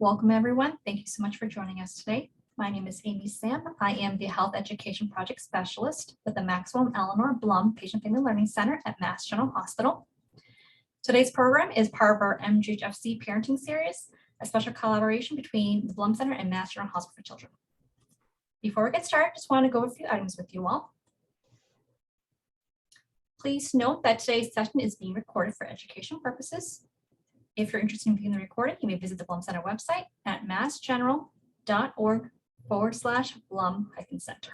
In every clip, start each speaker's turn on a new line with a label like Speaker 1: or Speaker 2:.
Speaker 1: Welcome, everyone. Thank you so much for joining us today. My name is Amy Sam. I am the Health Education Project Specialist with the Maxwell and Eleanor Blum Patient Family Learning Center at Mass General Hospital. Today's program is part of our MGHfC parenting series, a special collaboration between the Blum Center and Mass General Hospital for Children. Before we get started, I just want to go over a few items with you all. Please note that today's session is being recorded for educational purposes. If you're interested in viewing the recording, you may visit the Blum Center website at massgeneral.org/Blum-Center.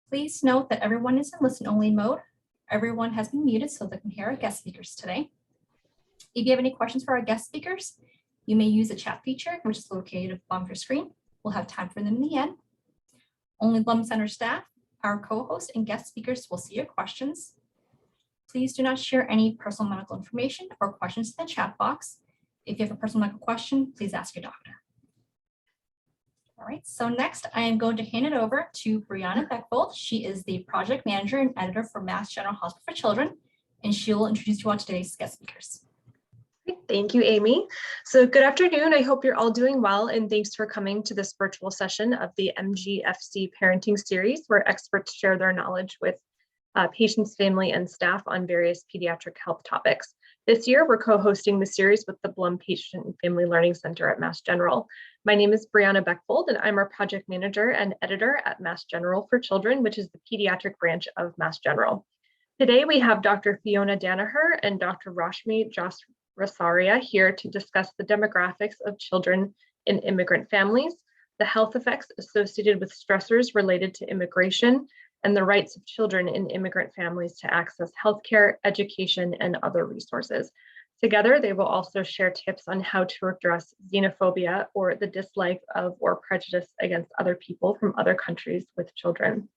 Speaker 1: Please note that everyone is in listen-only mode. Everyone has been muted so they can hear our guest speakers today. If you have any questions for our guest speakers, you may use the chat feature, which is located at the bottom of your screen. We'll have time for them in the end. Only Blum Center staff, our co-host, and guest speakers will see your questions. Please do not share any personal medical information or questions in the chat box. If you have a personal medical question, please ask your doctor. All right, so next I am going to hand it over to Brianna Beckfold. She is the project manager and editor for Mass General Hospital for Children, and she will introduce you on today's guest speakers.
Speaker 2: Thank you, Amy. So good afternoon. I hope you're all doing well, and thanks for coming to this virtual session of the MGHfC parenting series, where experts share their knowledge with patients, family, and staff on various pediatric health topics. This year, we're co-hosting the series with the Blum Patient and Family Learning Center at Mass General. My name is Brianna Beckfold, and I'm our project manager and editor at Mass General for Children, which is the pediatric branch of Mass General. Today, we have Dr. Fiona Danaher and Dr. Rashmi Jasrasaria here to discuss the demographics of children in immigrant families, the health effects associated with stressors related to immigration, and the rights of children in immigrant families to access healthcare, education, and other resources. Together, they will also share tips on how to address xenophobia, or the dislike of or prejudice against other people from other countries with children.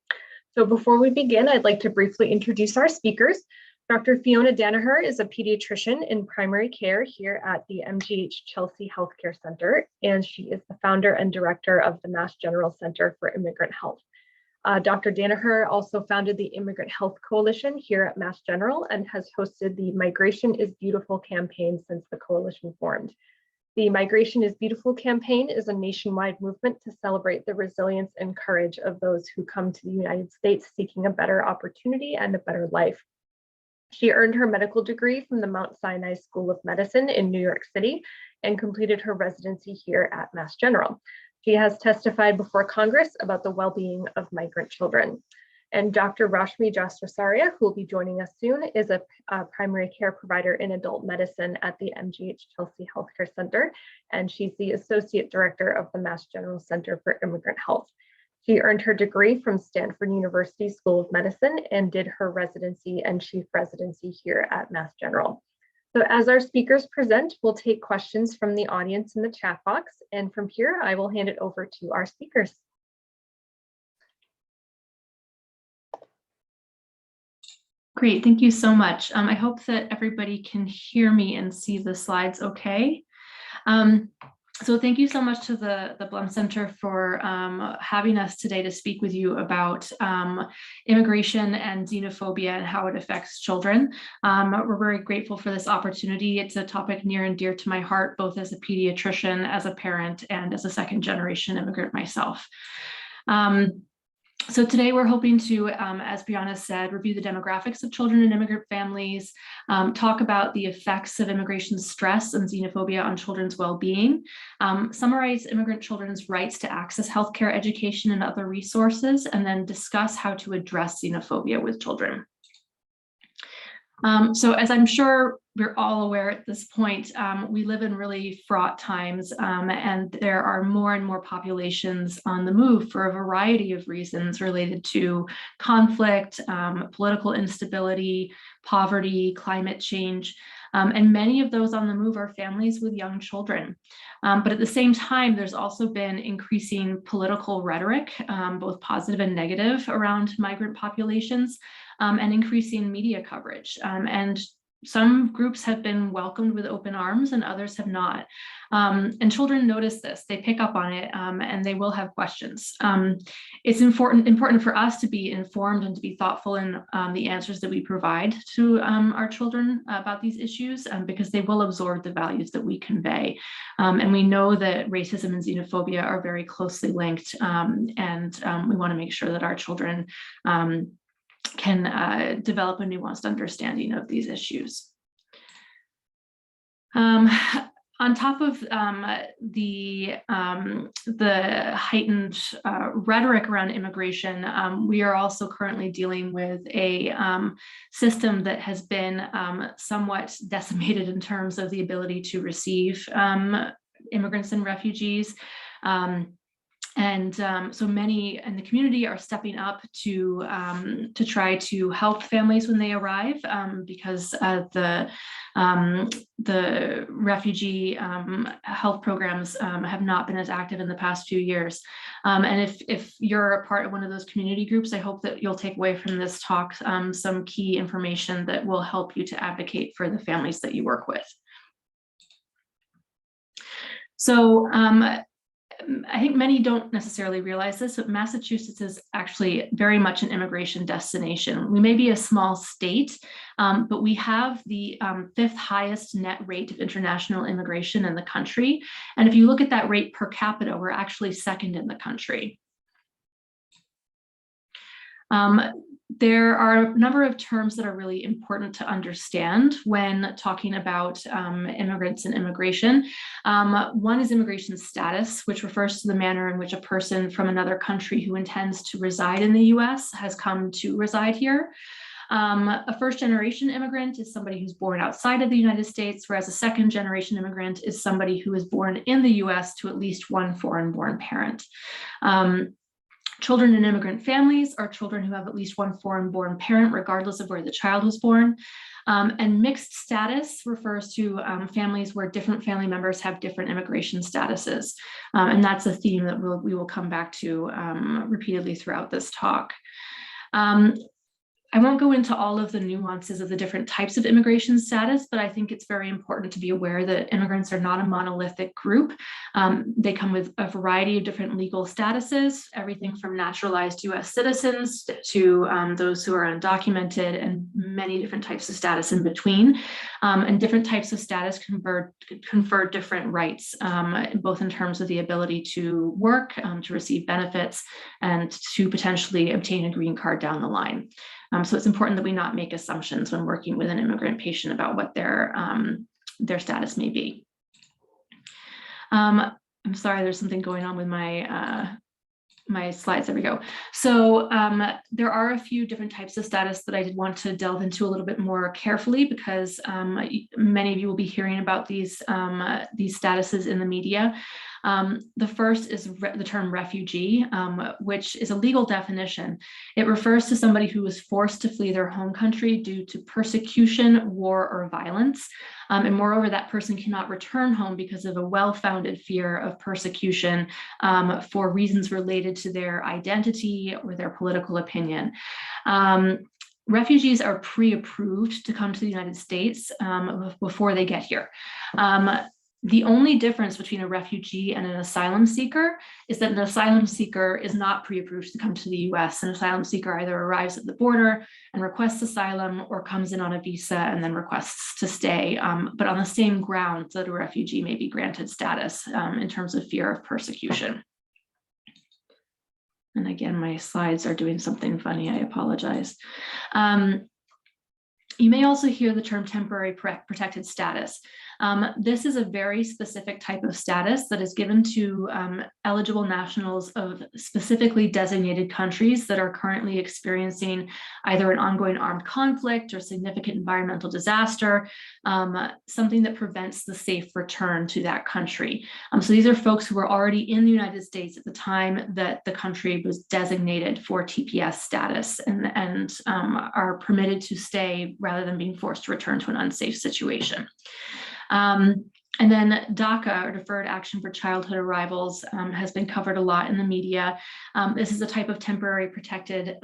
Speaker 2: So before we begin, I'd like to briefly introduce our speakers. Dr. Fiona Danaher is a pediatrician in primary care here at the MGHfC Healthcare Center, and she is the founder and director of the Mass General Center for Immigrant Health. Dr. Danaher also founded the Immigrant Health Coalition here at Mass General and has hosted the Migration is Beautiful campaign since the coalition formed. The Migration is Beautiful campaign is a nationwide movement to celebrate the resilience and courage of those who come to the United States seeking a better opportunity and a better life. She earned her medical degree from the Mount Sinai School of Medicine in New York City and completed her residency here at Mass General. She has testified before Congress about the well-being of migrant children. And Dr. Rashmi Jasrasaria, who will be joining us soon, is a primary care provider in adult medicine at the MGHfC Healthcare Center, and she's the Associate Director of the Mass General Center for Immigrant Health. She earned her degree from Stanford University School of Medicine and did her residency and chief residency here at Mass General. So as our speakers present, we'll take questions from the audience in the chat box, and from here, I will hand it over to our speakers.
Speaker 3: Great, thank you so much. I hope that everybody can hear me and see the slides okay. So thank you so much to the Blum Center for having us today to speak with you about immigration and xenophobia and how it affects children. We're very grateful for this opportunity. It's a topic near and dear to my heart, both as a pediatrician, as a parent, and as a second-generation immigrant myself. So today we're hoping to, as Brianna said, review the demographics of children in immigrant families, talk about the effects of immigration stress and xenophobia on children's well-being, summarize immigrant children's rights to access healthcare, education, and other resources, and then discuss how to address xenophobia with children. So as I'm sure we're all aware at this point, we live in really fraught times, and there are more and more populations on the move for a variety of reasons related to conflict, political instability, poverty, climate change. And many of those on the move are families with young children. But at the same time, there's also been increasing political rhetoric, both positive and negative, around migrant populations, and increasing media coverage. And some groups have been welcomed with open arms and others have not. And children notice this, they pick up on it, and they will have questions. It's important for us to be informed and to be thoughtful in the answers that we provide to our children about these issues, because they will absorb the values that we convey. And we know that racism and xenophobia are very closely linked, and we want to make sure that our children can develop a nuanced understanding of these issues. On top of the heightened rhetoric around immigration, we are also currently dealing with a system that has been somewhat decimated in terms of the ability to receive immigrants and refugees. So many in the community are stepping up to try to help families when they arrive, because the refugee health programs have not been as active in the past few years. And if you're a part of one of those community groups, I hope that you'll take away from this talk some key information that will help you to advocate for the families that you work with. So I think many don't necessarily realize this, but Massachusetts is actually very much an immigration destination. We may be a small state, but we have the 5th highest net rate of international immigration in the country. And if you look at that rate per capita, we're actually 2nd in the country. There are a number of terms that are really important to understand when talking about immigrants and immigration. One is immigration status, which refers to the manner in which a person from another country who intends to reside in the US has come to reside here. A first-generation immigrant is somebody who's born outside of the United States, whereas a second-generation immigrant is somebody who is born in the US to at least one foreign-born parent. Children in immigrant families are children who have at least one foreign-born parent, regardless of where the child was born. And mixed status refers to families where different family members have different immigration statuses. And that's a theme that we will come back to repeatedly throughout this talk. I won't go into all of the nuances of the different types of immigration status, but I think it's very important to be aware that immigrants are not a monolithic group. They come with a variety of different legal statuses, everything from naturalized US citizens to those who are undocumented, and many different types of status in between. And different types of status confer different rights, both in terms of the ability to work, to receive benefits, and to potentially obtain a green card down the line. So it's important that we not make assumptions when working with an immigrant patient about what their status may be. I'm sorry, there's something going on with my my slides. There we go. So there are a few different types of status that I did want to delve into a little bit more carefully, because many of you will be hearing about these statuses in the media. The first is the term refugee, which is a legal definition. It refers to somebody who was forced to flee their home country due to persecution, war, or violence. And moreover, that person cannot return home because of a well-founded fear of persecution for reasons related to their identity or their political opinion. Refugees are pre-approved to come to the United States before they get here. The only difference between a refugee and an asylum seeker is that an asylum seeker is not pre-approved to come to the US. An asylum seeker either arrives at the border and requests asylum, or comes in on a visa and then requests to stay, but on the same grounds that a refugee may be granted status in terms of fear of persecution. And again, my slides are doing something funny, I apologize. You may also hear the term temporary protected status. This is a very specific type of status that is given to eligible nationals of specifically designated countries that are currently experiencing either an ongoing armed conflict or significant environmental disaster, something that prevents the safe return to that country. So these are folks who were already in the United States at the time that the country was designated for TPS status, and are permitted to stay rather than being forced to return to an unsafe situation. And then DACA, or Deferred Action for Childhood Arrivals, has been covered a lot in the media. This is a type of temporary protected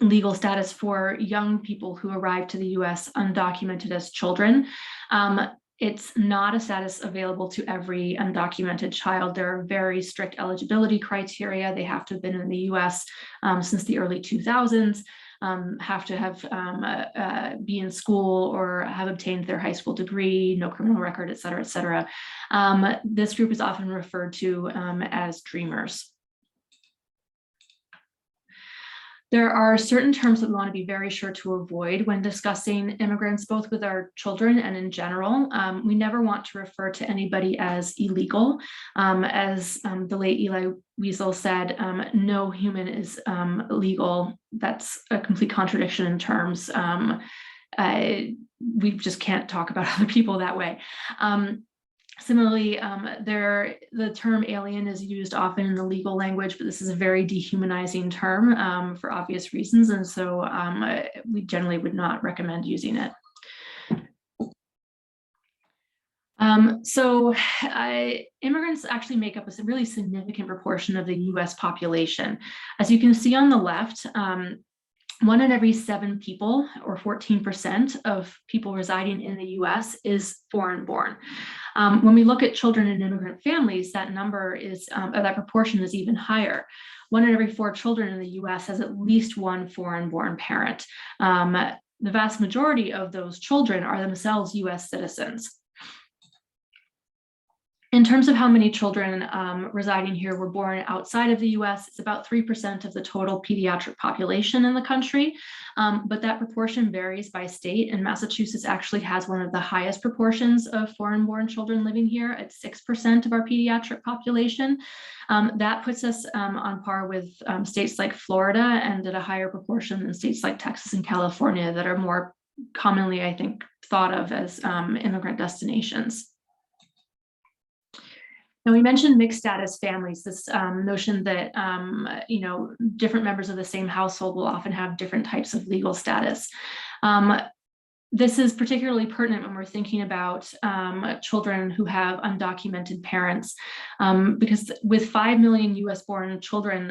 Speaker 3: legal status for young people who arrive to the US undocumented as children. It's not a status available to every undocumented child. There are very strict eligibility criteria. They have to have been in the US since the early 2000s, have to have be in school or have obtained their high school degree, no criminal record, et cetera, et cetera. This group is often referred to as dreamers. There are certain terms that we want to be very sure to avoid when discussing immigrants, both with our children and in general. We never want to refer to anybody as illegal. As the late Eli Wiesel said, no human is legal. That's a complete contradiction in terms. We just can't talk about other people that way. Similarly, the term alien is used often in the legal language, but this is a very dehumanizing term for obvious reasons, and so we generally would not recommend using it. Immigrants actually make up a really significant proportion of the US population. As you can see on the left, 1 in every 7 people, or 14% of people residing in the US, is foreign born. When we look at children in immigrant families, that number is, that proportion is even higher. 1 in every 4 children in the US has at least one foreign born parent. The vast majority of those children are themselves US citizens. In terms of how many children residing here were born outside of the US, it's about 3% of the total pediatric population in the country, but that proportion varies by state, and Massachusetts actually has one of the highest proportions of foreign-born children living here at 6% of our pediatric population. That puts us on par with states like Florida, and at a higher proportion than states like Texas and California that are more commonly, I think, thought of as immigrant destinations. Now, we mentioned mixed status families, this notion that different members of the same household will often have different types of legal status. This is particularly pertinent when we're thinking about children who have undocumented parents, because with 5 million US-born children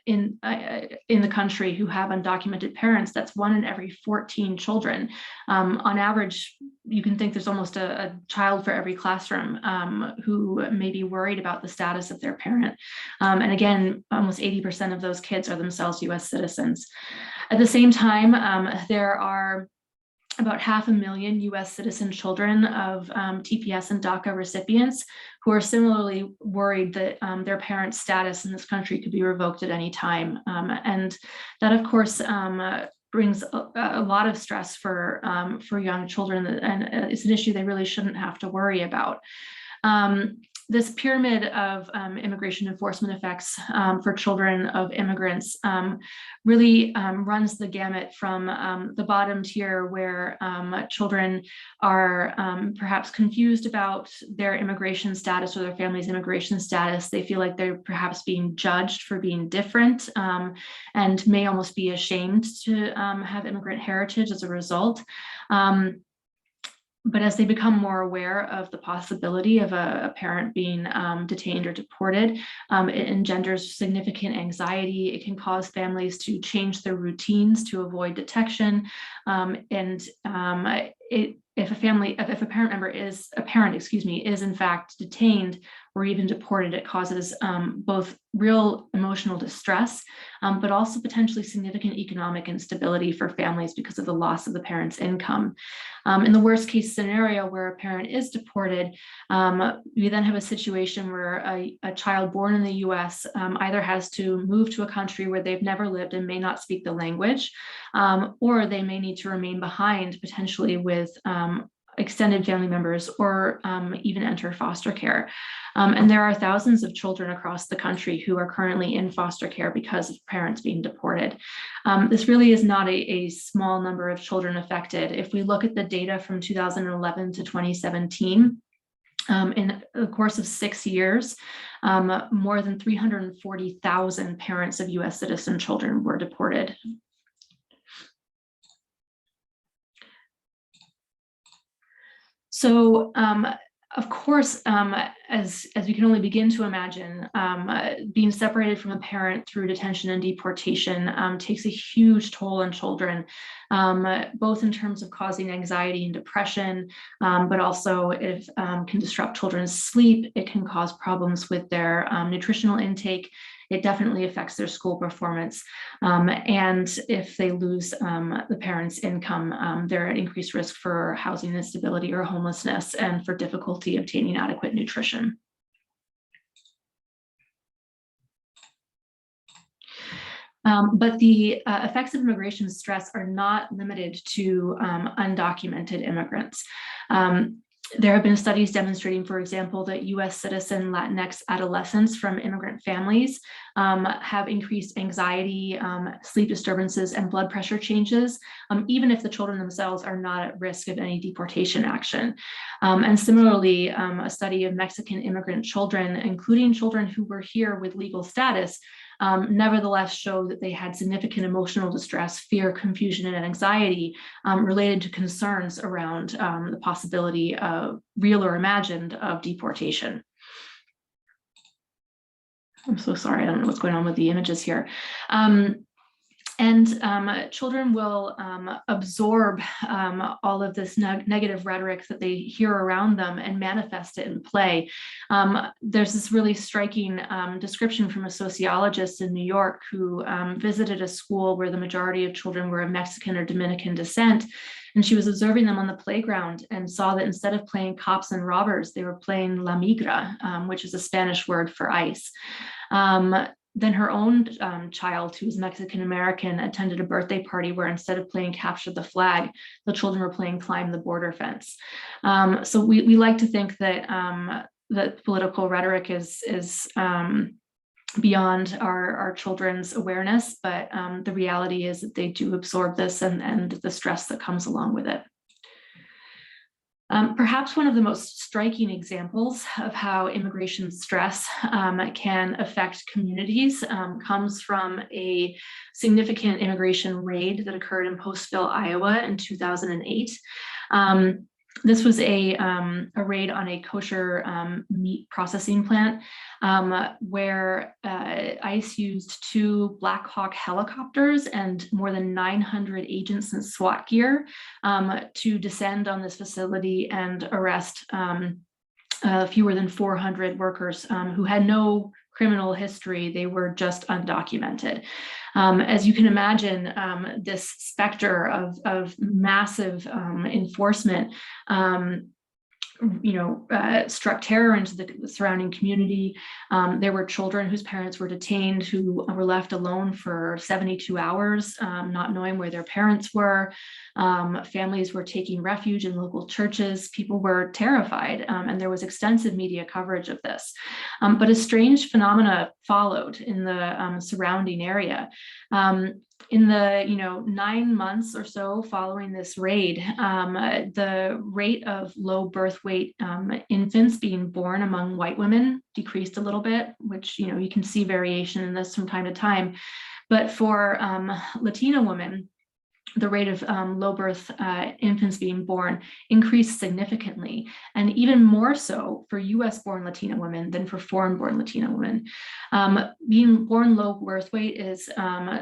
Speaker 3: in the country who have undocumented parents, that's 1 in every 14 children. On average, you can think there's almost a child for every classroom who may be worried about the status of their parent. And again, almost 80% of those kids are themselves US citizens. At the same time, there are about 500,000 US citizen children of TPS and DACA recipients who are similarly worried that their parents' status in this country could be revoked at any time. And that, of course, brings a lot of stress for young children, and it's an issue they really shouldn't have to worry about. This pyramid of immigration enforcement effects for children of immigrants really runs the gamut from the bottom tier, where children are perhaps confused about their immigration status or their family's immigration status. They feel like they're perhaps being judged for being different and may almost be ashamed to have immigrant heritage as a result. But as they become more aware of the possibility of a parent being detained or deported, it engenders significant anxiety. It can cause families to change their routines to avoid detection. If a parent is in fact detained or even deported, it causes both real emotional distress, but also potentially significant economic instability for families because of the loss of the parent's income. In the worst case scenario where a parent is deported, we then have a situation where a child born in the US either has to move to a country where they've never lived and may not speak the language, or they may need to remain behind potentially with extended family members, or even enter foster care. And there are thousands of children across the country who are currently in foster care because of parents being deported. This really is not a small number of children affected. If we look at the data from 2011 to 2017, in the course of 6 years, more than 340,000 parents of US citizen children were deported. So Of course, as we can only begin to imagine, being separated from a parent through detention and deportation takes a huge toll on children, both in terms of causing anxiety and depression, but also it can disrupt children's sleep. It can cause problems with their nutritional intake. It definitely affects their school performance. And if they lose the parent's income, they're at increased risk for housing instability or homelessness and for difficulty obtaining adequate nutrition. But the effects of immigration stress are not limited to undocumented immigrants. There have been studies demonstrating, for example, that US citizen Latinx adolescents from immigrant families have increased anxiety, sleep disturbances, and blood pressure changes, even if the children themselves are not at risk of any deportation action. And similarly, a study of Mexican immigrant children, including children who were here with legal status, nevertheless showed that they had significant emotional distress, fear, confusion, and anxiety related to concerns around the possibility of real or imagined of deportation. I'm so sorry, I don't know what's going on with the images here. Children will absorb all of this negative rhetoric that they hear around them and manifest it in play. There's this really striking description from a sociologist in New York who visited a school where the majority of children were of Mexican or Dominican descent. And she was observing them on the playground and saw that instead of playing cops and robbers, they were playing La Migra, which is a Spanish word for ice. Then her own child, who was Mexican-American, attended a birthday party where instead of playing capture the flag, the children were playing climb the border fence. So we like to think that that political rhetoric is beyond our children's awareness, but the reality is that they do absorb this and the stress that comes along with it. Perhaps one of the most striking examples of how immigration stress can affect communities comes from a significant immigration raid that occurred in Postville, Iowa in 2008. This was a raid on a kosher meat processing plant where ICE used 2 Black Hawk helicopters and more than 900 agents in SWAT gear to descend on this facility and arrest fewer than 400 workers who had no criminal history. They were just undocumented. As you can imagine, this specter of massive enforcement struck terror into the surrounding community. There were children whose parents were detained who were left alone for 72 hours, not knowing where their parents were. Families were taking refuge in local churches. People were terrified, and there was extensive media coverage of this. But a strange phenomena followed in the surrounding area. In the 9 months or so following this raid, the rate of low birth weight infants being born among white women decreased a little bit, which you can see variation in this from time to time. But for Latina women, the rate of low birth infants being born increased significantly, and even more so for US-born Latina women than for foreign-born Latina women. Being born low birth weight is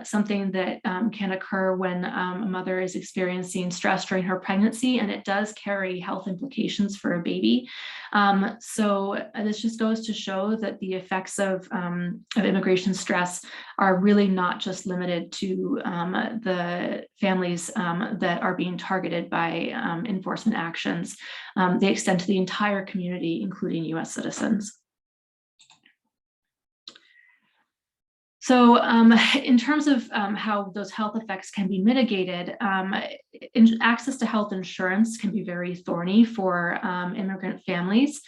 Speaker 3: something that can occur when a mother is experiencing stress during her pregnancy, and it does carry health implications for a baby. So this just goes to show that the effects of immigration stress are really not just limited to the families that are being targeted by enforcement actions. They extend to the entire community, including US citizens. So in terms of how those health effects can be mitigated, access to health insurance can be very thorny for immigrant families.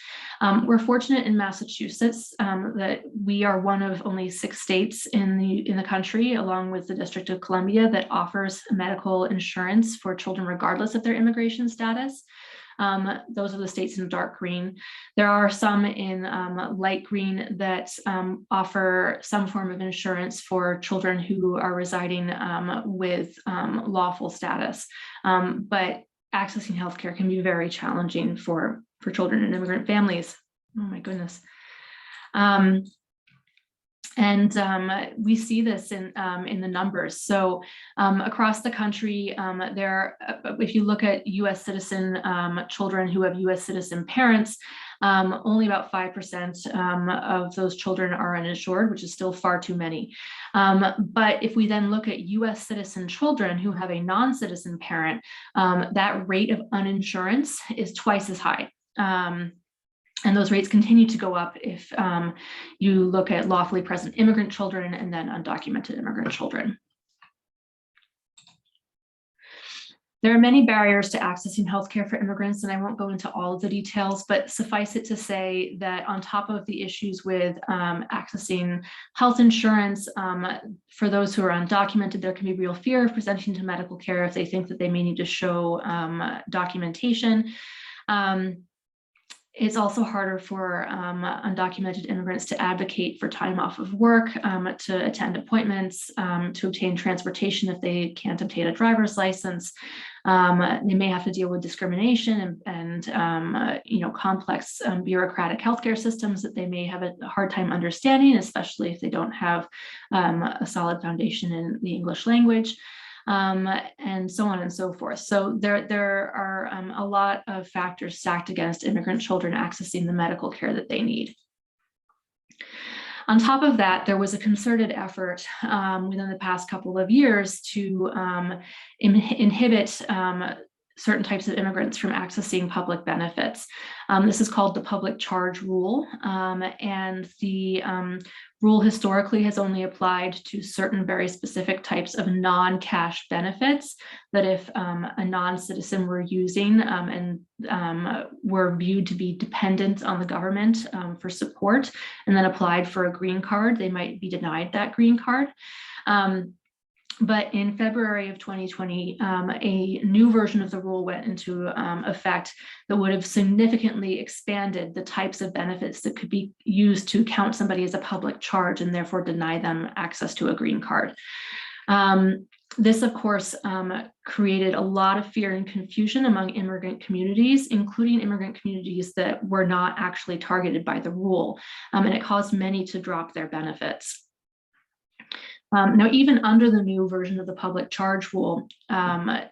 Speaker 3: We're fortunate in Massachusetts that we are one of only 6 states in the country, along with the District of Columbia, that offers medical insurance for children regardless of their immigration status. Those are the states in dark green. There are some in light green that offer some form of insurance for children who are residing with lawful status. But accessing healthcare can be very challenging for for children in immigrant families. Oh my goodness. We see this in the numbers. So across the country, if you look at U.S. citizen children who have U.S. citizen parents, only about 5% of those children are uninsured, which is still far too many. But if we then look at U.S. citizen children who have a non-citizen parent, that rate of uninsurance is twice as high. And those rates continue to go up if you look at lawfully present immigrant children and then undocumented immigrant children. There are many barriers to accessing healthcare for immigrants, and I won't go into all of the details, but suffice it to say that on top of the issues with accessing health insurance, for those who are undocumented, there can be real fear of presenting to medical care if they think that they may need to show documentation. It's also harder for undocumented immigrants to advocate for time off of work, to attend appointments, to obtain transportation if they can't obtain a driver's license. They may have to deal with discrimination and complex bureaucratic healthcare systems that they may have a hard time understanding, especially if they don't have a solid foundation in the English language. And so on and so forth. So there are a lot of factors stacked against immigrant children accessing the medical care that they need. On top of that, there was a concerted effort within the past couple of years to inhibit certain types of immigrants from accessing public benefits. This is called the public charge rule, and the rule historically has only applied to certain very specific types of non-cash benefits that if a non-citizen were using and were viewed to be dependent on the government for support and then applied for a green card, they might be denied that green card. But in February of 2020, a new version of the rule went into effect that would have significantly expanded the types of benefits that could be used to count somebody as a public charge and therefore deny them access to a green card. This, of course, created a lot of fear and confusion among immigrant communities, including immigrant communities that were not actually targeted by the rule, and it caused many to drop their benefits. Now, even under the new version of the public charge rule,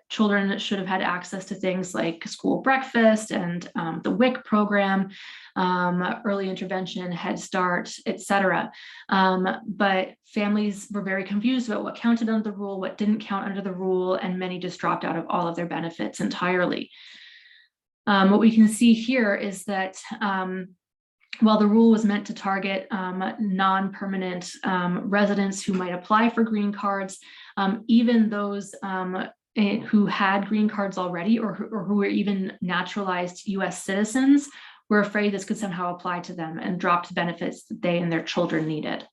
Speaker 3: children should have had access to things like school breakfast and the WIC program, early intervention, Head Start, etc. But families were very confused about what counted under the rule, what didn't count under the rule, and many just dropped out of all of their benefits entirely. What we can see here is that while the rule was meant to target non-permanent residents who might apply for green cards, even those who had green cards already or who were even naturalized US citizens were afraid this could somehow apply to them and dropped benefits that they and their children needed.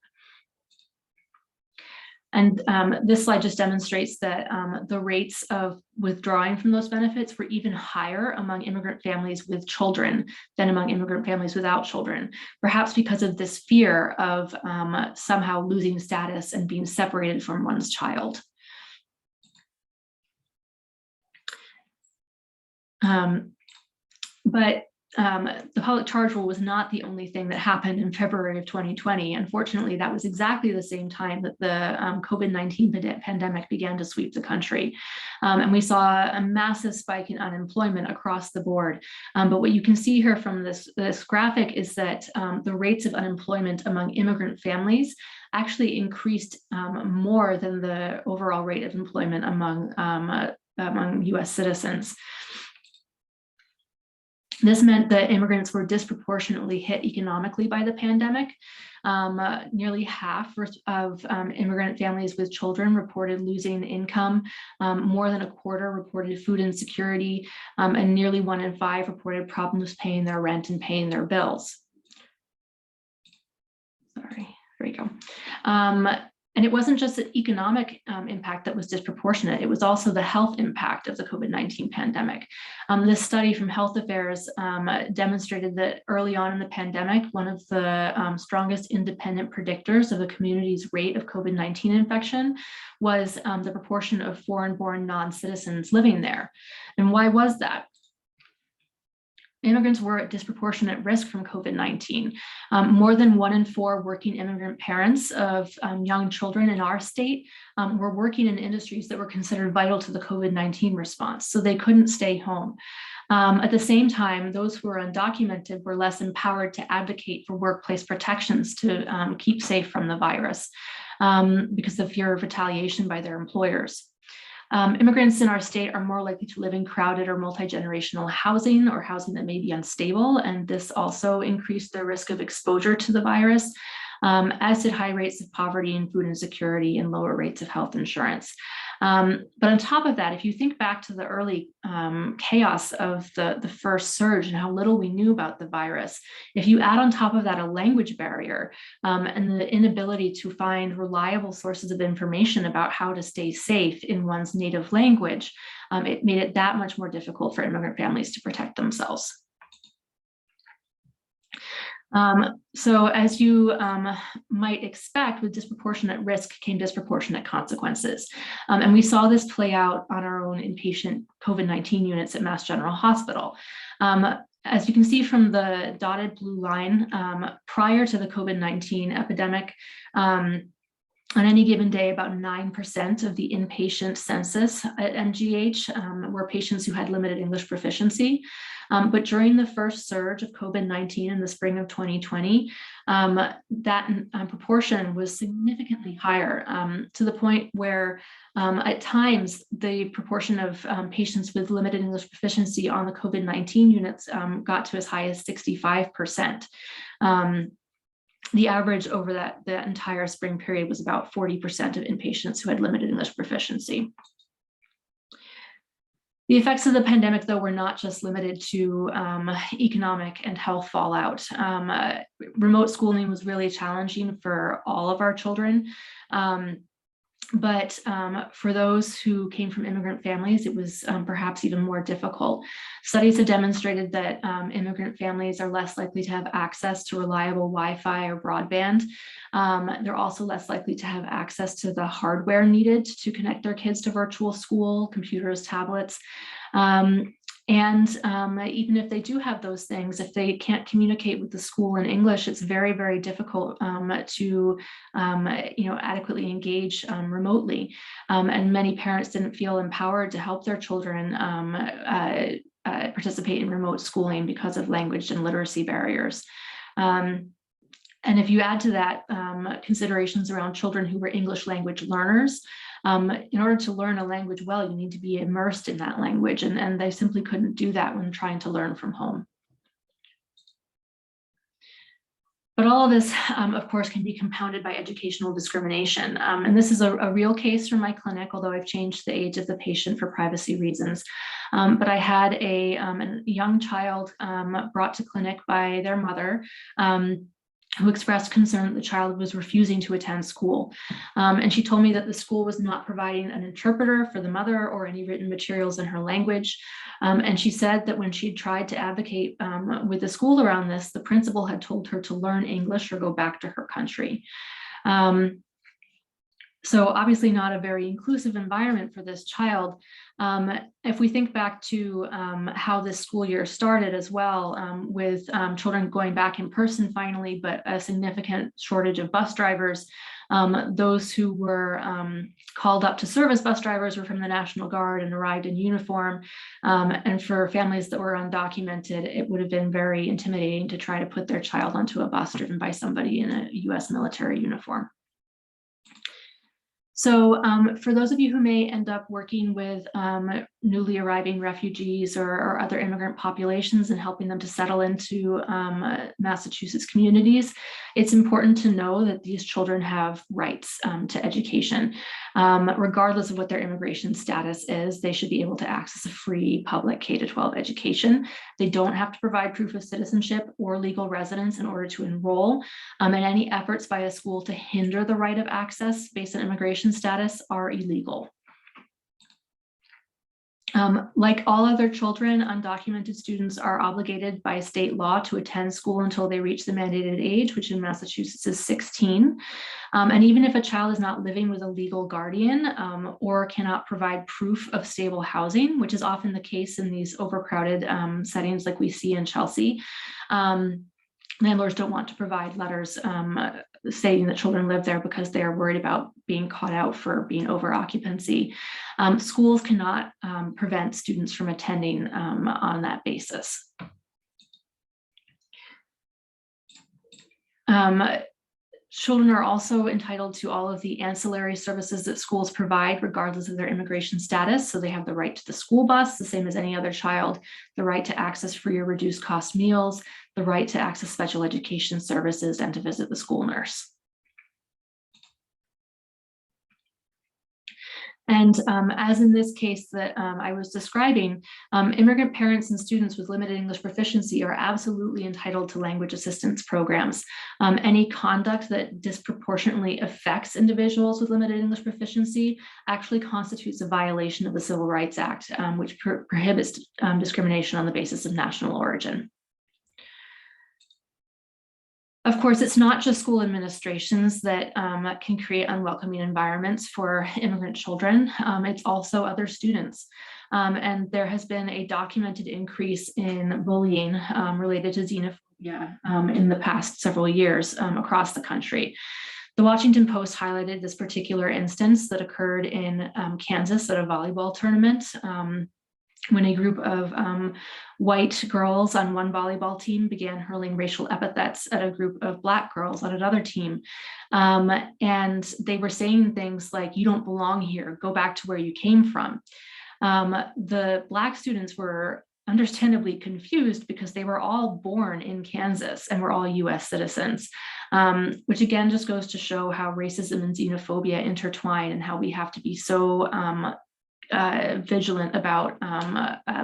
Speaker 3: And this slide just demonstrates that the rates of withdrawing from those benefits were even higher among immigrant families with children than among immigrant families without children, perhaps because of this fear of somehow losing status and being separated from one's child. The public charge rule was not the only thing that happened in February of 2020. Unfortunately, that was exactly the same time that the COVID-19 pandemic began to sweep the country. And we saw a massive spike in unemployment across the board. But what you can see here from this graphic is that the rates of unemployment among immigrant families actually increased more than the overall rate of employment among US citizens. This meant that immigrants were disproportionately hit economically by the pandemic. Nearly half of immigrant families with children reported losing income. More than a quarter reported food insecurity, and nearly 1 in 5 reported problems paying their rent and paying their bills. Sorry, there you go. And it wasn't just the economic impact that was disproportionate, it was also the health impact of the COVID-19 pandemic. This study from Health Affairs demonstrated that early on in the pandemic, one of the strongest independent predictors of the community's rate of COVID-19 infection was the proportion of foreign-born non-citizens living there. And why was that? immigrants were at disproportionate risk from COVID-19. More than 1 in 4 working immigrant parents of young children in our state were working in industries that were considered vital to the COVID-19 response, so they couldn't stay home. At the same time, those who were undocumented were less empowered to advocate for workplace protections to keep safe from the virus because of fear of retaliation by their employers. Immigrants in our state are more likely to live in crowded or multi-generational housing or housing that may be unstable, and this also increased their risk of exposure to the virus, as did high rates of poverty and food insecurity and lower rates of health insurance. But on top of that, if you think back to the early chaos of the first surge and how little we knew about the virus, if you add on top of that a language barrier and the inability to find reliable sources of information about how to stay safe in one's native language, it made it that much more difficult for immigrant families to protect themselves. So as you might expect, with disproportionate risk came disproportionate consequences. And we saw this play out on our own inpatient COVID-19 units at Mass General Hospital. As you can see from the dotted blue line, prior to the COVID-19 epidemic, on any given day, about 9% of the inpatient census at MGH were patients who had limited English proficiency. But during the first surge of COVID-19 in the spring of 2020, that proportion was significantly higher, to the point where at times the proportion of patients with limited English proficiency on the COVID-19 units got to as high as 65%. The average over that entire spring period was about 40% of inpatients who had limited English proficiency. The effects of the pandemic, though, were not just limited to economic and health fallout. Remote schooling was really challenging for all of our children. But for those who came from immigrant families, it was perhaps even more difficult. Studies have demonstrated that immigrant families are less likely to have access to reliable Wi-Fi or broadband. They're also less likely to have access to the hardware needed to connect their kids to virtual school, computers, tablets. And even if they do have those things, if they can't communicate with the school in English, it's very, very difficult to adequately engage remotely. And many parents didn't feel empowered to help their children participate in remote schooling because of language and literacy barriers. And if you add to that considerations around children who were English language learners, in order to learn a language well, you need to be immersed in that language, and they simply couldn't do that when trying to learn from home. But all of this, of course, can be compounded by educational discrimination. And this is a real case from my clinic, although I've changed the age of the patient for privacy reasons. But I had a young child brought to clinic by their mother, who expressed concern that the child was refusing to attend school. And she told me that the school was not providing an interpreter for the mother or any written materials in her language. And she said that when she tried to advocate with the school around this, the principal had told her to learn English or go back to her country. So obviously not a very inclusive environment for this child. If we think back to how this school year started as well, with children going back in person finally, but a significant shortage of bus drivers, those who were called up to serve as bus drivers were from the National Guard and arrived in uniform. And for families that were undocumented, it would have been very intimidating to try to put their child onto a bus driven by somebody in a US military uniform. So for those of you who may end up working with newly arriving refugees or other immigrant populations and helping them to settle into Massachusetts communities, it's important to know that these children have rights to education. Regardless of what their immigration status is, they should be able to access a free public K-12 education. They don't have to provide proof of citizenship or legal residence in order to enroll, and any efforts by a school to hinder the right of access based on immigration status are illegal. Like all other children, undocumented students are obligated by state law to attend school until they reach the mandated age, which in Massachusetts is 16. And even if a child is not living with a legal guardian or cannot provide proof of stable housing, which is often the case in these overcrowded settings like we see in Chelsea, landlords don't want to provide letters stating that children live there because they are worried about being caught out for being over occupancy. Schools cannot prevent students from attending on that basis. Children are also entitled to all of the ancillary services that schools provide, regardless of their immigration status. So they have the right to the school bus, the same as any other child, the right to access free or reduced cost meals, the right to access special education services, and to visit the school nurse. And as in this case that I was describing, immigrant parents and students with limited English proficiency are absolutely entitled to language assistance programs. Any conduct that disproportionately affects individuals with limited English proficiency actually constitutes a violation of the Civil Rights Act, which prohibits discrimination on the basis of national origin. Of course, it's not just school administrations that can create unwelcoming environments for immigrant children. It's also other students. And there has been a documented increase in bullying related to xenophobia in the past several years across the country. The Washington Post highlighted this particular instance that occurred in Kansas at a volleyball tournament. When a group of white girls on one volleyball team began hurling racial epithets at a group of Black girls on another team. And they were saying things like, "You don't belong here, go back to where you came from." The Black students were understandably confused because they were all born in Kansas and were all US citizens, which again just goes to show how racism and xenophobia intertwine and how we have to be so vigilant about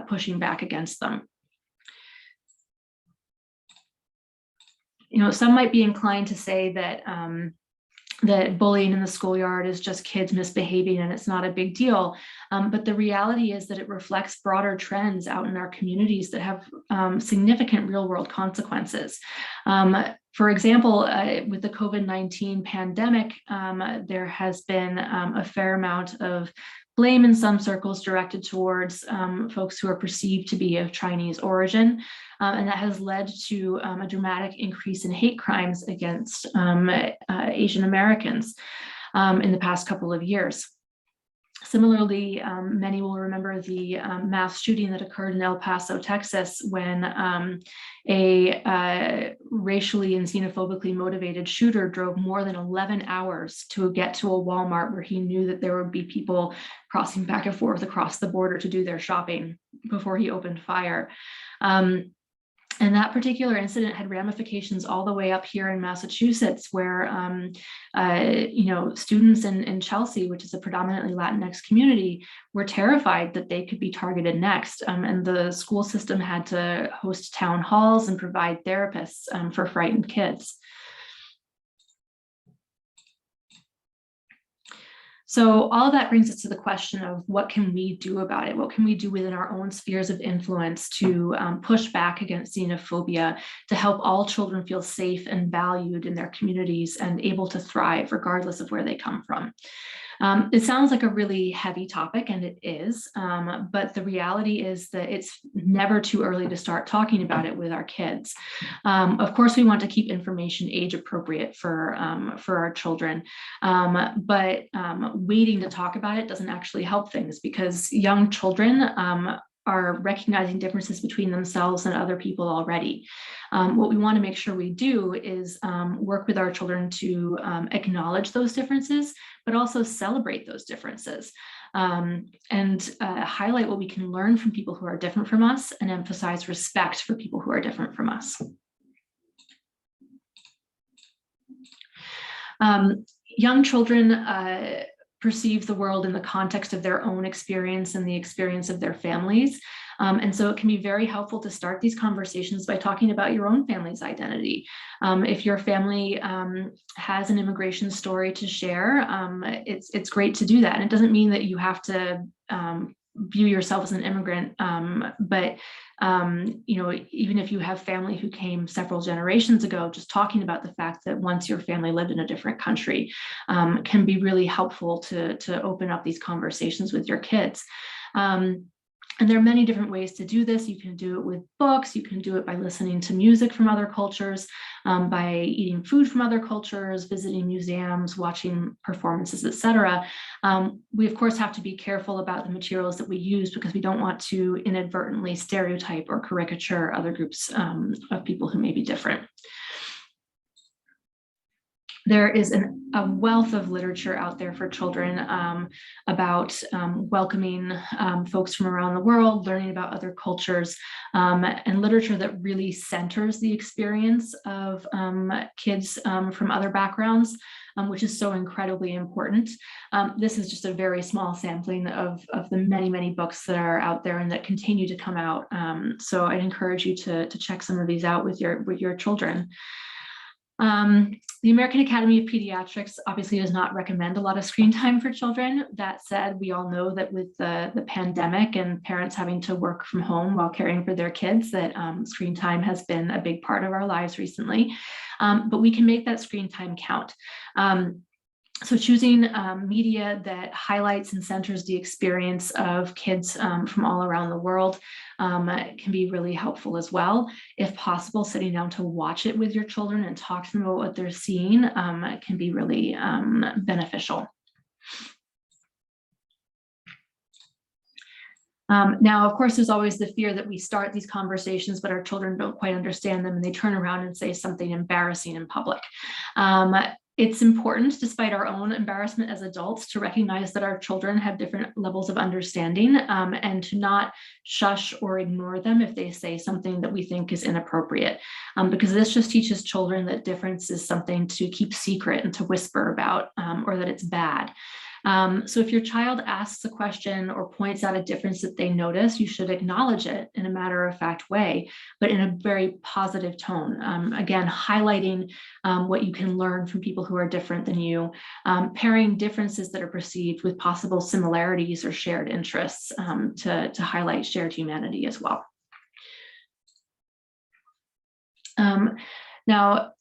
Speaker 3: pushing back against them. You know, some might be inclined to say that that bullying in the schoolyard is just kids misbehaving and it's not a big deal. But the reality is that it reflects broader trends out in our communities that have significant real world consequences. For example, with the COVID-19 pandemic, there has been a fair amount of blame in some circles directed towards folks who are perceived to be of Chinese origin. And that has led to a dramatic increase in hate crimes against Asian Americans in the past couple of years. Similarly, many will remember the mass shooting that occurred in El Paso, Texas, when a racially and xenophobically motivated shooter drove more than 11 hours to get to a Walmart where he knew that there would be people crossing back and forth across the border to do their shopping before he opened fire. And that particular incident had ramifications all the way up here in Massachusetts, where you know, students in Chelsea, which is a predominantly Latinx community, were terrified that they could be targeted next. And the school system had to host town halls and provide therapists for frightened kids. So all of that brings us to the question of what can we do about it? What can we do within our own spheres of influence to push back against xenophobia, to help all children feel safe and valued in their communities and able to thrive regardless of where they come from? It sounds like a really heavy topic, and it is, but the reality is that it's never too early to start talking about it with our kids. Of course, we want to keep information age appropriate for our children, but waiting to talk about it doesn't actually help things, because young children are recognizing differences between themselves and other people already. What we want to make sure we do is work with our children to acknowledge those differences, but also celebrate those differences and highlight what we can learn from people who are different from us and emphasize respect for people who are different from us. Young children perceive the world in the context of their own experience and the experience of their families. And so it can be very helpful to start these conversations by talking about your own family's identity. If your family has an immigration story to share, it's great to do that. And it doesn't mean that you have to view yourself as an immigrant, but even if you have family who came several generations ago, just talking about the fact that once your family lived in a different country can be really helpful to open up these conversations with your kids. And there are many different ways to do this. You can do it with books, you can do it by listening to music from other cultures, by eating food from other cultures, visiting museums, watching performances, etc. We of course have to be careful about the materials that we use because we don't want to inadvertently stereotype or caricature other groups of people who may be different. There is a wealth of literature out there for children about welcoming folks from around the world, learning about other cultures, and literature that really centers the experience of kids from other backgrounds, which is so incredibly important. This is just a very small sampling of the many, many books that are out there and that continue to come out. So I'd encourage you to check some of these out with your children. The American Academy of Pediatrics obviously does not recommend a lot of screen time for children. That said, we all know that with the pandemic and parents having to work from home while caring for their kids, that screen time has been a big part of our lives recently. But we can make that screen time count. So choosing media that highlights and centers the experience of kids from all around the world can be really helpful as well. If possible, sitting down to watch it with your children and talk to them about what they're seeing can be really beneficial. Now, of course, there's always the fear that we start these conversations, but our children don't quite understand them and they turn around and say something embarrassing in public. It's important, despite our own embarrassment as adults, to recognize that our children have different levels of understanding and to not shush or ignore them if they say something that we think is inappropriate, because this just teaches children that difference is something to keep secret and to whisper about, or that it's bad. So if your child asks a question or points out a difference that they notice, you should acknowledge it in a matter-of-fact way, but in a very positive tone. Again, highlighting what you can learn from people who are different than you, pairing differences that are perceived with possible similarities or shared interests to highlight shared humanity as well. Now,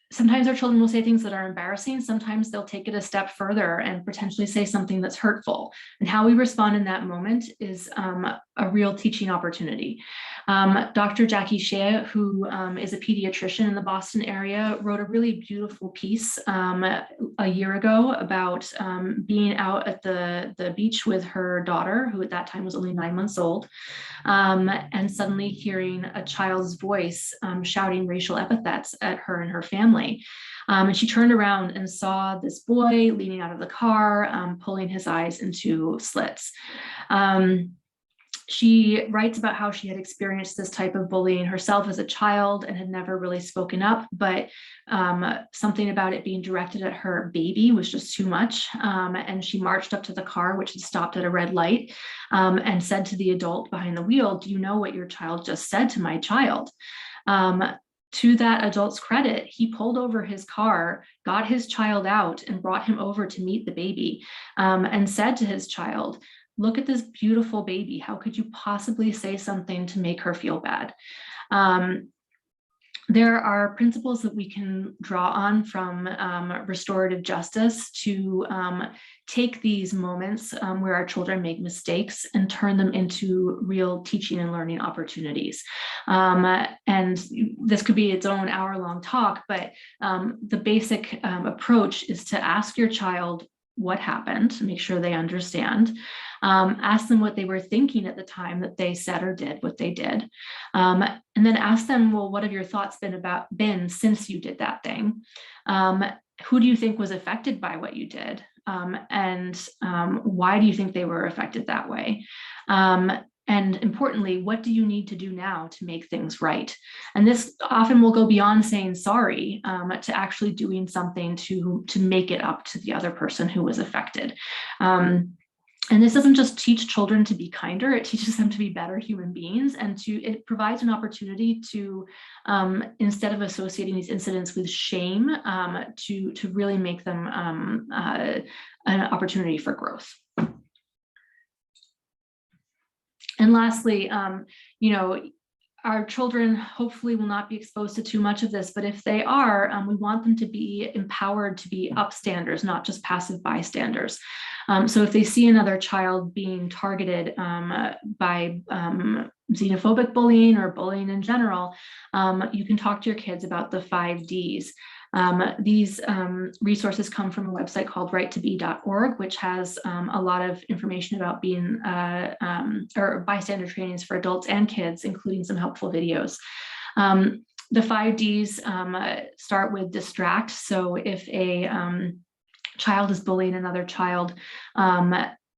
Speaker 3: sometimes our children will say things that are embarrassing. Sometimes they'll take it a step further and potentially say something that's hurtful. And how we respond in that moment is a real teaching opportunity. Dr. Jackie Shea, who is a pediatrician in the Boston area, wrote a really beautiful piece a year ago about being out at the beach with her daughter, who at that time was only 9 months old, and suddenly hearing a child's voice shouting racial epithets at her and her family. And she turned around and saw this boy leaning out of the car, pulling his eyes into slits. She writes about how she had experienced this type of bullying herself as a child and had never really spoken up, but something about it being directed at her baby was just too much. And she marched up to the car, which had stopped at a red light, and said to the adult behind the wheel, "Do you know what your child just said to my child?" To that adult's credit, he pulled over his car, got his child out, and brought him over to meet the baby, and said to his child, "Look at this beautiful baby. How could you possibly say something to make her feel bad?" There are principles that we can draw on from restorative justice to take these moments where our children make mistakes and turn them into real teaching and learning opportunities. And this could be its own hour-long talk, but the basic approach is to ask your child what happened, make sure they understand, ask them what they were thinking at the time that they said or did what they did, and then ask them, well, what have your thoughts been since you did that thing? Who do you think was affected by what you did? And why do you think they were affected that way? And importantly, what do you need to do now to make things right? And this often will go beyond saying sorry to actually doing something to make it up to the other person who was affected. And this doesn't just teach children to be kinder, it teaches them to be better human beings, and it provides an opportunity to, instead of associating these incidents with shame, to really make them an opportunity for growth. And lastly, you know, our children hopefully will not be exposed to too much of this, but if they are, we want them to be empowered to be upstanders, not just passive bystanders. So if they see another child being targeted by xenophobic bullying or bullying in general, you can talk to your kids about the 5 Ds. These resources come from a website called righttobe.org, which has a lot of information about being or bystander trainings for adults and kids, including some helpful videos. The 5 Ds start with distract. So if a child is bullying another child,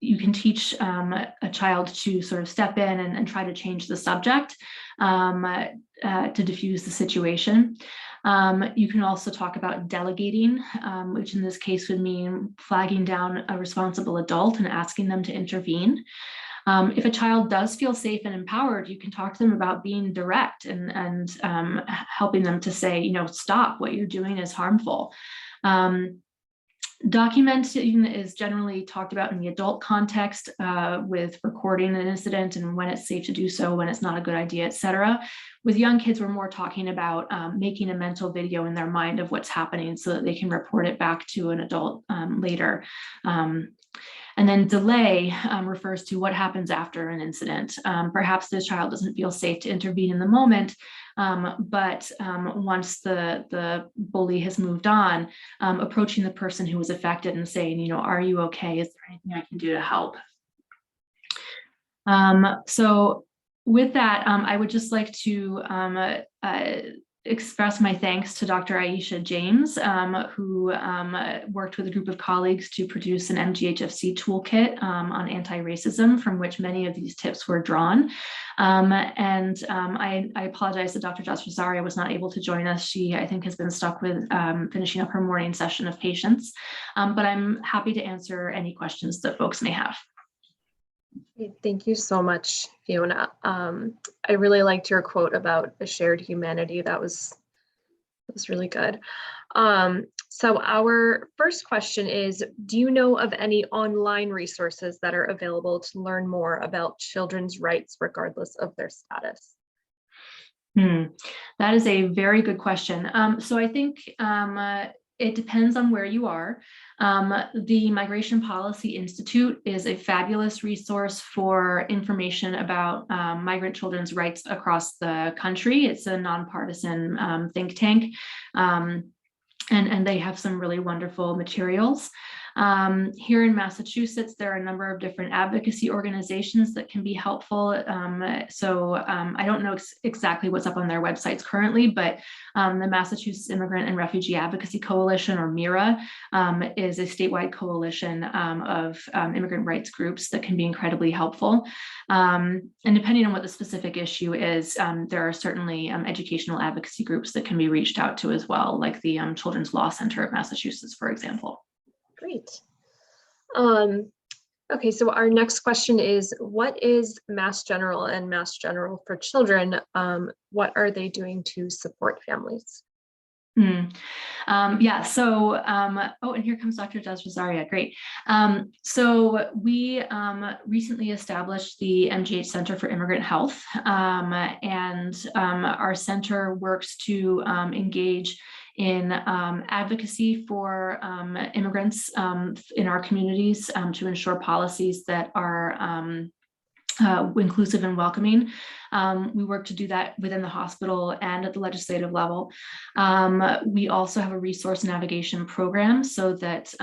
Speaker 3: you can teach a child to sort of step in and try to change the subject to diffuse the situation. You can also talk about delegating, which in this case would mean flagging down a responsible adult and asking them to intervene. If a child does feel safe and empowered, you can talk to them about being direct and helping them to say, you know, stop, what you're doing is harmful. Documenting is generally talked about in the adult context with recording an incident and when it's safe to do so, when it's not a good idea, etc. With young kids, we're more talking about making a mental video in their mind of what's happening so that they can report it back to an adult later. And then delay refers to what happens after an incident. Perhaps the child doesn't feel safe to intervene in the moment, but once the bully has moved on, approaching the person who was affected and saying, you know, are you okay? Is there anything I can do to help? So with that, I would just like to express my thanks to Dr. Aisha James, who worked with a group of colleagues to produce an MGHfC toolkit on anti-racism, from which many of these tips were drawn. I apologize that Dr. Jasrasaria was not able to join us. She, I think, has been stuck with finishing up her morning session of patients, but I'm happy to answer any questions that folks may have.
Speaker 2: Thank you so much, Fiona. I really liked your quote about a shared humanity. That was really good. So our first question is, do you know of any online resources that are available to learn more about children's rights regardless of their status?
Speaker 3: That is a very good question. So I think it depends on where you are. The Migration Policy Institute is a fabulous resource for information about migrant children's rights across the country. It's a nonpartisan think tank, and they have some really wonderful materials. Here in Massachusetts, there are a number of different advocacy organizations that can be helpful. I don't know exactly what's up on their websites currently, but the Massachusetts Immigrant and Refugee Advocacy Coalition, or MIRA, is a statewide coalition of immigrant rights groups that can be incredibly helpful. And depending on what the specific issue is, there are certainly educational advocacy groups that can be reached out to as well, like the Children's Law Center of Massachusetts, for example.
Speaker 2: Great. Okay, so our next question is, what is Mass General and Mass General for Children? What are they doing to support families?
Speaker 3: Yeah, so, oh, and here comes Dr. Jasrasaria, great. So we recently established the MGH Center for Immigrant Health, and our center works to engage in advocacy for immigrants in our communities to ensure policies that are inclusive and welcoming. We work to do that within the hospital and at the legislative level. We also have a resource navigation program so that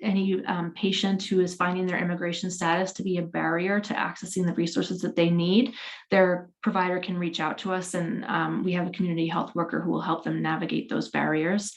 Speaker 3: any patient who is finding their immigration status to be a barrier to accessing the resources that they need, their provider can reach out to us, and we have a community health worker who will help them navigate those barriers.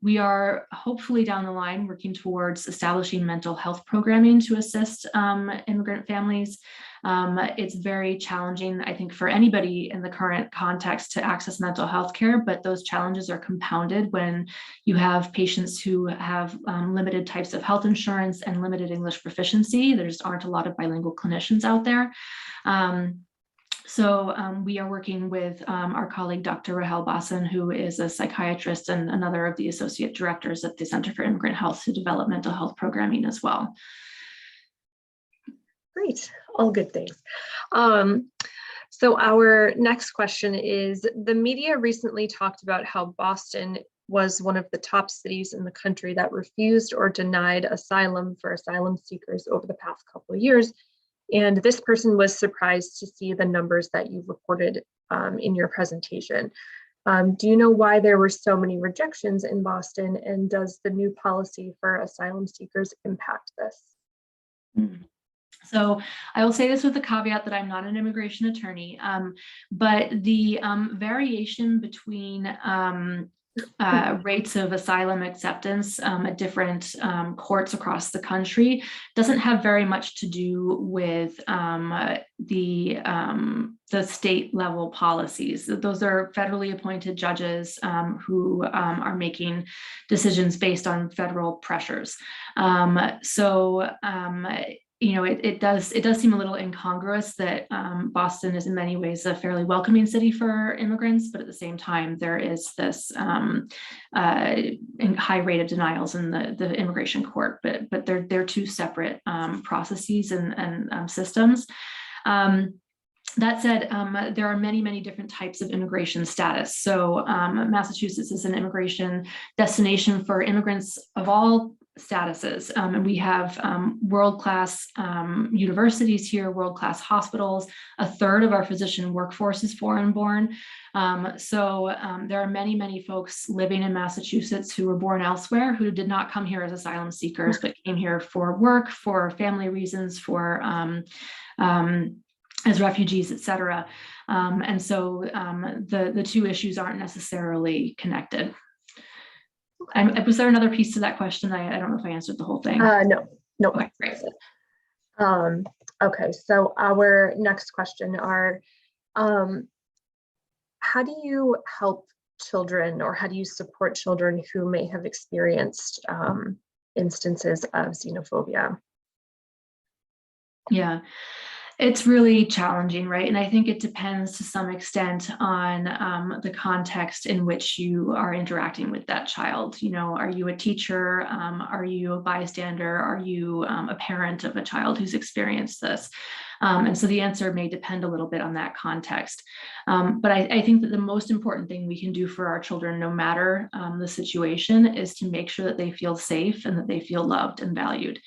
Speaker 3: We are hopefully down the line working towards establishing mental health programming to assist immigrant families. It's very challenging, I think, for anybody in the current context to access mental health care, but those challenges are compounded when you have patients who have limited types of health insurance and limited English proficiency. There just aren't a lot of bilingual clinicians out there. So we are working with our colleague, Dr. Rahel Basan, who is a psychiatrist and another of the associate directors at the Center for Immigrant Health, to develop mental health programming as well.
Speaker 2: Great. All good things. So our next question is, the media recently talked about how Boston was one of the top cities in the country that refused or denied asylum for asylum seekers over the past couple of years. And this person was surprised to see the numbers that you reported in your presentation. Do you know why there were so many rejections in Boston, and does the new policy for asylum seekers impact this?
Speaker 3: So I will say this with the caveat that I'm not an immigration attorney, but the variation between rates of asylum acceptance at different courts across the country doesn't have very much to do with the state level policies. Those are federally appointed judges who are making decisions based on federal pressures. It does seem a little incongruous that Boston is in many ways a fairly welcoming city for immigrants, but at the same time, there is this high rate of denials in the immigration court, but they're two separate processes and systems. That said, there are many, many different types of immigration status. So Massachusetts is an immigration destination for immigrants of all statuses. And we have world-class universities here, world-class hospitals. A third of our physician workforce is foreign-born. There are many, many folks living in Massachusetts who were born elsewhere, who did not come here as asylum seekers, but came here for work, for family reasons, for as refugees, et cetera. The two issues aren't necessarily connected. Was there another piece to that question? I don't know if I answered the whole thing.
Speaker 2: No.
Speaker 3: Okay, great.
Speaker 2: Okay, so our next question are, how do you help children, or how do you support children who may have experienced instances of xenophobia?
Speaker 3: Yeah. It's really challenging, right? And I think it depends to some extent on the context in which you are interacting with that child. You know, are you a teacher? Are you a bystander? Are you a parent of a child who's experienced this? And so the answer may depend a little bit on that context. But I think that the most important thing we can do for our children, no matter the situation, is to make sure that they feel safe and that they feel loved and valued.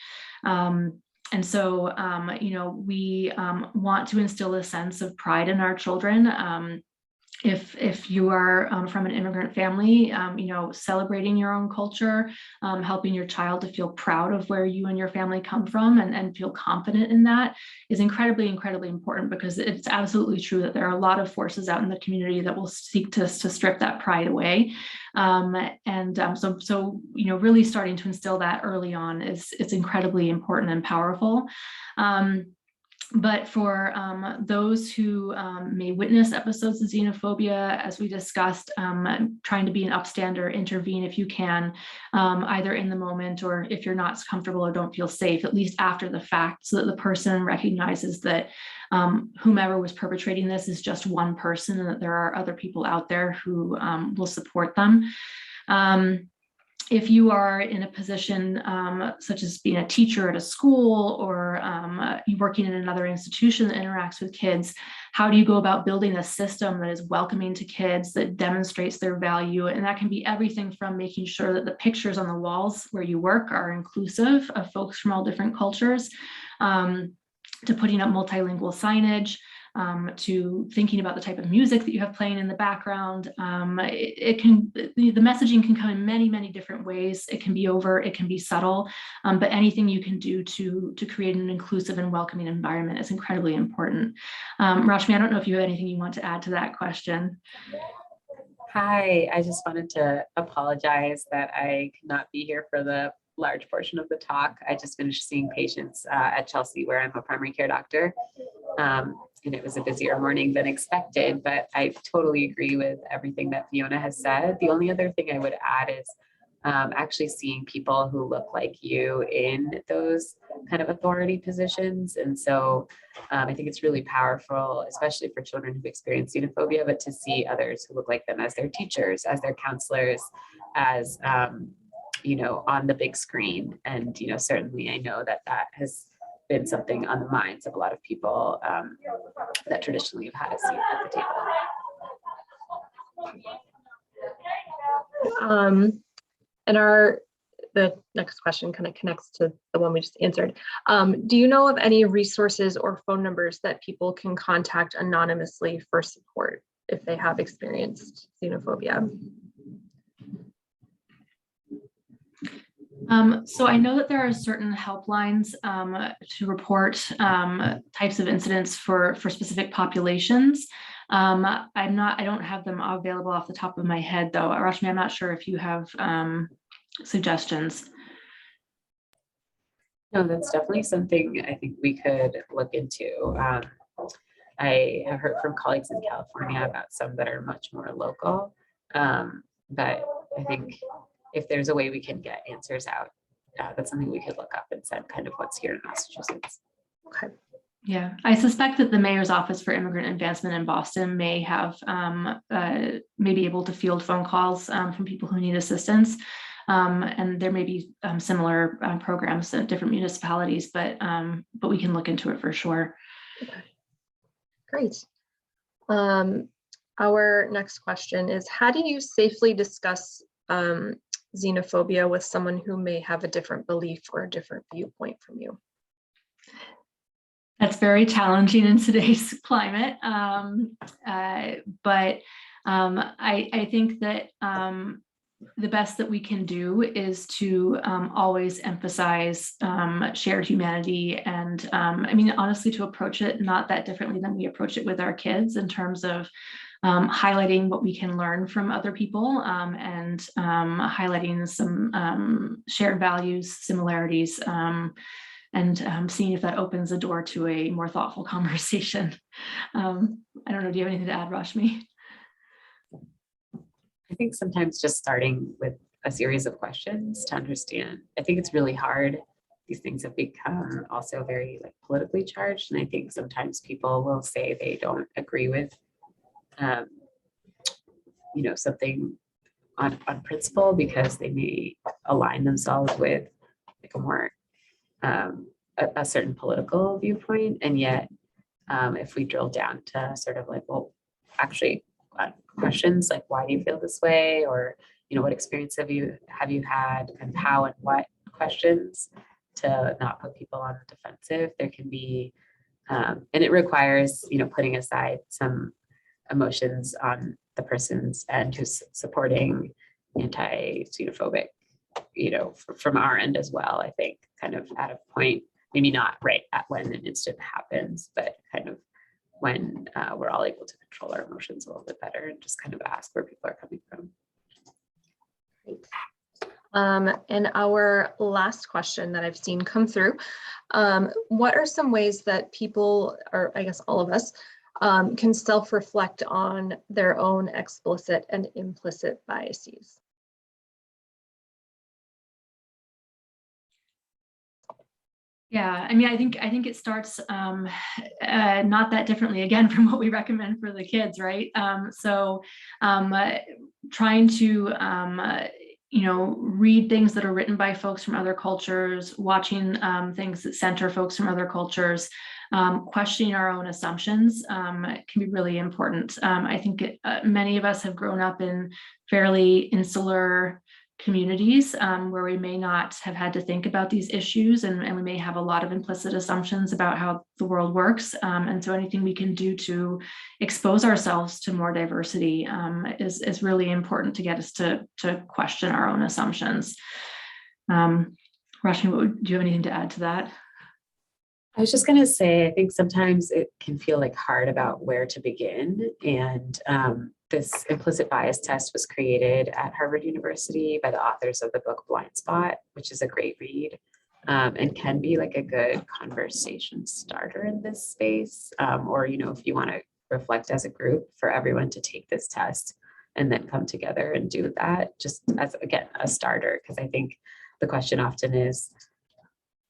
Speaker 3: We want to instill a sense of pride in our children. If you are from an immigrant family, celebrating your own culture, helping your child to feel proud of where you and your family come from and feel confident in that is incredibly, incredibly important, because it's absolutely true that there are a lot of forces out in the community that will seek to strip that pride away. Really starting to instill that early on is incredibly important and powerful. But for those who may witness episodes of xenophobia, as we discussed, trying to be an upstander, intervene if you can, either in the moment, or if you're not comfortable or don't feel safe, at least after the fact, so that the person recognizes that whomever was perpetrating this is just one person, and that there are other people out there who will support them. If you are in a position such as being a teacher at a school, or working in another institution that interacts with kids, how do you go about building a system that is welcoming to kids, that demonstrates their value? And that can be everything from making sure that the pictures on the walls where you work are inclusive of folks from all different cultures, to putting up multilingual signage, to thinking about the type of music that you have playing in the background. The messaging can come in many, many different ways. It can be overt, it can be subtle, but anything you can do to create an inclusive and welcoming environment is incredibly important. Rashmi, I don't know if you have anything you want to add to that question.
Speaker 4: Hi, I just wanted to apologize that I could not be here for the large portion of the talk. I just finished seeing patients at Chelsea, where I'm a primary care doctor. And it was a busier morning than expected, but I totally agree with everything that Fiona has said. The only other thing I would add is actually seeing people who look like you in those kind of authority positions. And so I think it's really powerful, especially for children who've experienced xenophobia, but to see others who look like them as their teachers, as their counselors, as on the big screen. And certainly I know that has been something on the minds of a lot of people that traditionally have had a seat at the table.
Speaker 2: And the next question kind of connects to the one we just answered. Do you know of any resources or phone numbers that people can contact anonymously for support if they have experienced xenophobia?
Speaker 3: So I know that there are certain helplines to report types of incidents for specific populations. I don't have them available off the top of my head though. Rashmi, I'm not sure if you have suggestions.
Speaker 4: No, that's definitely something I think we could look into. I have heard from colleagues in California about some that are much more local, but I think if there's a way we can get answers out, that's something we could look up and send kind of what's here in Massachusetts.
Speaker 2: Okay.
Speaker 3: Yeah, I suspect that the Mayor's Office for Immigrant Advancement in Boston may have may be able to field phone calls from people who need assistance. And there may be similar programs in different municipalities, but we can look into it for sure.
Speaker 2: Okay. Great. Our next question is, how do you safely discuss xenophobia with someone who may have a different belief or a different viewpoint from you?
Speaker 3: That's very challenging in today's climate. But I think that the best that we can do is to always emphasize shared humanity, and I mean, honestly, to approach it not that differently than we approach it with our kids, in terms of highlighting what we can learn from other people, and highlighting some shared values, similarities, and seeing if that opens the door to a more thoughtful conversation. I don't know, do you have anything to add, Rashmi?
Speaker 4: I think sometimes just starting with a series of questions to understand. I think it's really hard. These things have become also very politically charged. And I think sometimes people will say they don't agree with, something on principle because they may align themselves with a more, a certain political viewpoint. And yet, if we drill down to sort of well, actually, questions like, why do you feel this way, or what experience have you had, and how and what questions, to not put people on the defensive. There can be and it requires putting aside some emotions on the person's end who's supporting anti-xenophobic, from our end as well. I think kind of at a point, maybe not right at when an incident happens, but kind of when we're all able to control our emotions a little bit better and just kind of ask where people are coming from.
Speaker 2: Great. And our last question that I've seen come through, what are some ways that people, or I guess all of us, can self-reflect on their own explicit and implicit biases?
Speaker 3: Yeah, I mean, I think it starts not that differently, again, from what we recommend for the kids, right? Trying to read things that are written by folks from other cultures, watching things that center folks from other cultures, questioning our own assumptions can be really important. I think many of us have grown up in fairly insular communities where we may not have had to think about these issues, and we may have a lot of implicit assumptions about how the world works. And so anything we can do to expose ourselves to more diversity is really important to get us to question our own assumptions. Rashmi, do you have anything to add to that?
Speaker 4: I was just going to say, I think sometimes it can feel hard about where to begin. And this implicit bias test was created at Harvard University by the authors of the book Blind Spot, which is a great read and can be a good conversation starter in this space. Or, if you want to reflect as a group, for everyone to take this test and then come together and do that, just as, again, a starter. Because I think the question often is,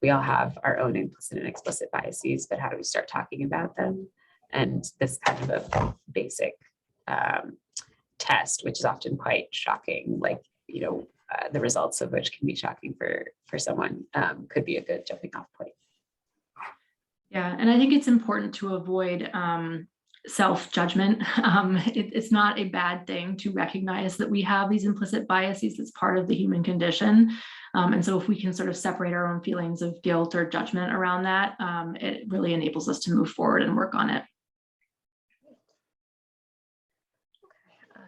Speaker 4: we all have our own implicit and explicit biases, but how do we start talking about them? And this kind of a basic test, which is often quite shocking, the results of which can be shocking for someone, could be a good jumping off point.
Speaker 3: Yeah, and I think it's important to avoid self-judgment. It's not a bad thing to recognize that we have these implicit biases. That's part of the human condition. And so if we can sort of separate our own feelings of guilt or judgment around that, it really enables us to move forward and work on it.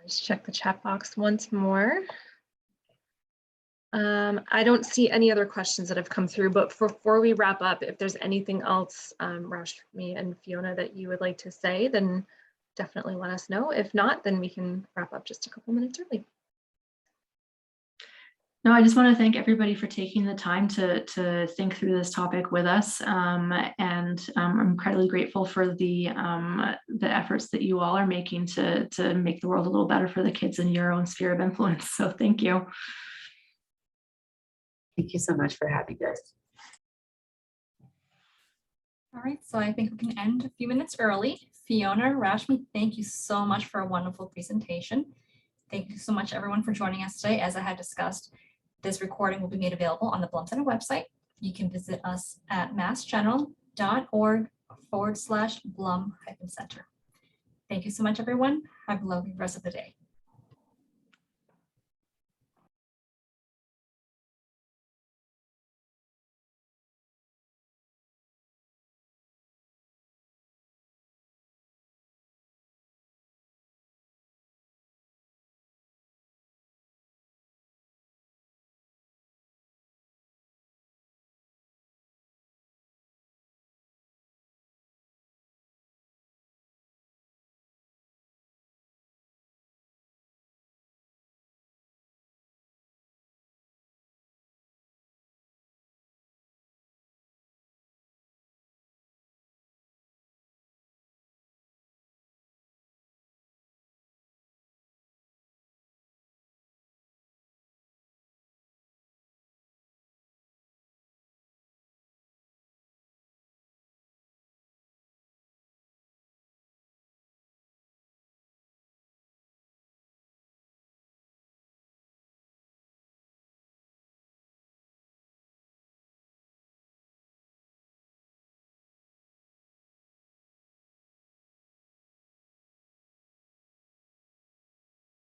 Speaker 2: Just check the chat box once more. I don't see any other questions that have come through, but before we wrap up, if there's anything else, Rashmi and Fiona, that you would like to say, then definitely let us know. If not, then we can wrap up just a couple minutes early.
Speaker 3: No, I just want to thank everybody for taking the time to think through this topic with us. And I'm incredibly grateful for the efforts that you all are making to make the world a little better for the kids in your own sphere of influence. So thank you.
Speaker 4: Thank you so much for having us.
Speaker 1: All right, so I think we can end a few minutes early. Fiona, Rashmi, thank you so much for a wonderful presentation. Thank you so much, everyone, for joining us today. As I had discussed, this recording will be made available on the Blum Center website. You can visit us at massgeneral.org/Blum-Center. Thank you so much, everyone. Have a lovely rest of the day.